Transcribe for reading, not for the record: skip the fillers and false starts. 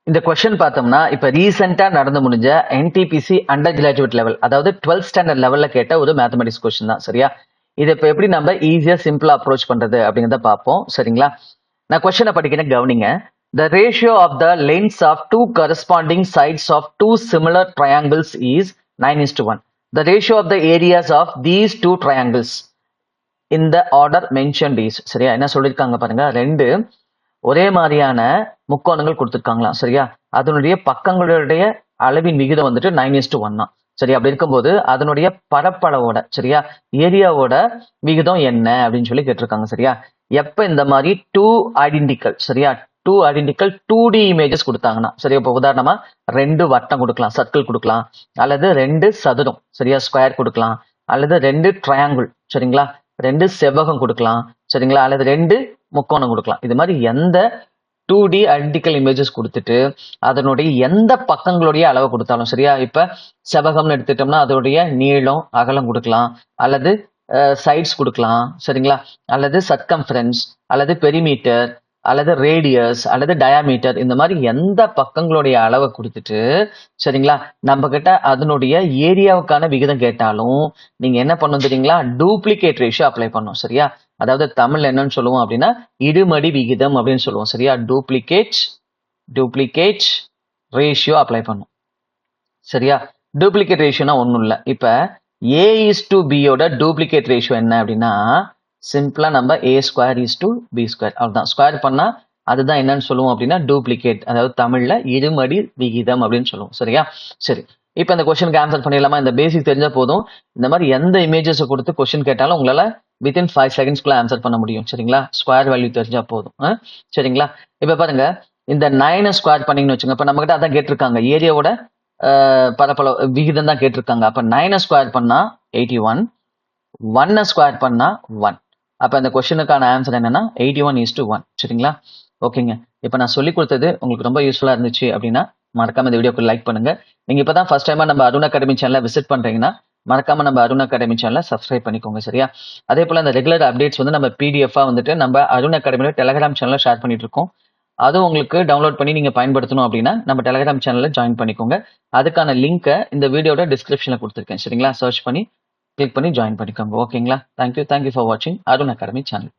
இந்த கொஸ்டின் பார்த்தோம்னா இப்ப ரீசெண்டா நடந்து முடிஞ்ச என்டிபிசி அண்டர் கிராஜுவேட் லெவல், அதாவது 12th ஸ்டாண்டர்ட் லெவல்ல கேட்ட ஒரு மேத்தமெட்டிக்ஸ் கொஸ்டின் தான். சரியா? இதை இப்ப எப்படி நம்ம ஈஸியா சிம்பிளா அப்ரோச் பண்றது அப்படிங்கிறத பார்ப்போம். சரிங்களா? நான் கொஸ்டினை படிக்கிறேன், கவனிங்க. The ratio of the lengths of two corresponding sides of two similar triangles is 9:1. The ratio of the areas of these two triangles in the order mentioned is. சரியா? என்ன சொல்லிருக்காங்க பாருங்க, ரெண்டு ஒரே மாதிரியான முக்கோணங்கள் கொடுத்துருக்காங்களாம். சரியா? அதனுடைய பக்கங்களுடைய அளவின் விகிதம் வந்துட்டு 9:1 தான். சரி, அப்படி இருக்கும்போது அதனுடைய பரப்பளவோட, சரியா, ஏரியாவோட விகிதம் என்ன அப்படின்னு சொல்லி கேட்டிருக்காங்க. சரியா? எப்ப இந்த மாதிரி டூ ஐடென்டிக்கல், சரியா, டூ ஐடென்டிக்கல் 2D இமேஜஸ் கொடுத்தாங்கன்னா, சரியா, இப்போ உதாரணமா ரெண்டு வட்டம் கொடுக்கலாம், சர்க்கிள் கொடுக்கலாம், அல்லது ரெண்டு சதுரம், சரியா, ஸ்கொயர் கொடுக்கலாம், அல்லது ரெண்டு ட்ரையாங்கிள், சரிங்களா, ரெண்டு செவ்வகம் கொடுக்கலாம், சரிங்களா, அல்லது ரெண்டு முக்கோணம் கொடுக்கலாம். இது மாதிரி எந்த 2D ஐடென்டிக்கல் இமேஜஸ் கொடுத்துட்டு அதனுடைய எந்த பக்கங்களுடைய அளவை கொடுத்தாலும், சரியா, இப்ப செவ்வகம்னு எடுத்துட்டோம்னா அதோடைய நீளம் அகலம் கொடுக்கலாம், அல்லது சைட்ஸ் கொடுக்கலாம், சரிங்களா, அல்லது சர்க்கம்ஃபரன்ஸ், அல்லது பெரிமீட்டர், அல்லது ரேடியஸ், அல்லது டயாமீட்டர், இந்த மாதிரி எந்த பக்கங்களுடைய அளவை கொடுத்துட்டு, சரிங்களா, நம்ம கிட்ட அதனுடைய ஏரியாவுக்கான விகிதம் கேட்டாலும் நீங்க என்ன பண்ணணும் தெரியுங்களா, டூப்ளிகேட் ரேஷியோ அப்ளை பண்ணணும். சரியா? அதாவது தமிழ் என்னன்னு சொல்லுவோம் அப்படின்னா இருமடி விகிதம் அப்படின்னு சொல்லுவோம். சரியா? டூப்ளிகேட் ரேஷியோ அப்ளை பண்ணும். சரியா? டூப்ளிகேட் ரேஷியோனா ஒன்றும் இல்லை. இப்ப A:B டூப்ளிகேட் ரேஷியோ என்ன அப்படின்னா சிம்பிளா நம்ம A²:B², அவ்வளவுதான். ஸ்கொயர் பண்ணா அதுதான் என்னன்னு சொல்லுவோம் அப்படின்னா டூப்ளிகேட், அதாவது தமிழ்ல இருமடி விகிதம் அப்படின்னு சொல்லுவோம். சரியா? சரி, இப்ப இந்த கொஸ்டினுக்கு ஆன்சர் பண்ணிடலாமா? இந்த பேசிக் தெரிஞ்சா போதும். இந்த மாதிரி எந்த இமேஜஸ் கொடுத்து கொஸ்டின் கேட்டாலும் உங்களால வித்தின் 5 செகண்ட்ஸ்க்குள்ள ஆன்சர் பண்ண முடியும். சரிங்களா? ஸ்கொயர் வேல்யூ தெரிஞ்சா போதும். சரிங்களா? இப்ப பாருங்க, இந்த 9 ஸ்கொயர் பண்ணீங்கன்னு வச்சுங்க. இப்ப நம்ம கிட்ட அதான் கேட்டிருக்காங்க, ஏரியாவோட பரப்பளவு விகிதம் தான் கேட்டிருக்காங்க. அப்ப 9 ஸ்கொயர் பண்ணா 81, 1 ஸ்கொயர் பண்ணா 1. அப்ப இந்த கொஸ்டினுக்கான ஆன்சர் என்னன்னா 81:1. சரிங்களா? ஓகேங்க. இப்ப நான் சொல்லி கொடுத்தது உங்களுக்கு ரொம்ப யூஸ்ஃபுல்லா இருந்துச்சு அப்படின்னா மறக்காம இந்த வீடியோக்கு லைக் பண்ணுங்க. நீங்க இப்பதான் ஃபர்ஸ்ட் டைமா நம்ம அருண் அகாடமி சேனலை விசிட் பண்றீங்கன்னா மறக்காம நம்ம அருண் அகாடமி சேனலை சப்ஸ்கிரைப் பண்ணிக்கோங்க. சரியா? அதே போல இந்த ரெகுலர் அப்டேட்ஸ் வந்து நம்ம பிடிஎஃபா வந்துட்டு நம்ம அருண் அகாடமியோட டெலிகிராம் சேனல்ல ஷேர் பண்ணிட்டு இருக்கோம். அதுவும் உங்களுக்கு டவுன்லோட் பண்ணி நீங்க பயன்படுத்தணும் அப்படின்னா நம்ம டெலிகிராம் சேனல்ல ஜாயின் பண்ணிக்கோங்க. அதுக்கான லிங்கை இந்த வீடியோட டிஸ்கிரிப்ஷன்ல கொடுத்துருக்கேன். சரிங்களா? சர்ச் பண்ணி கிளிக் பண்ணி ஜாயின் பண்ணிக்கோங்க. ஓகேங்களா? தேங்க்யூ ஃபார் வாட்சிங் அருண் அகாடமி சேனல்.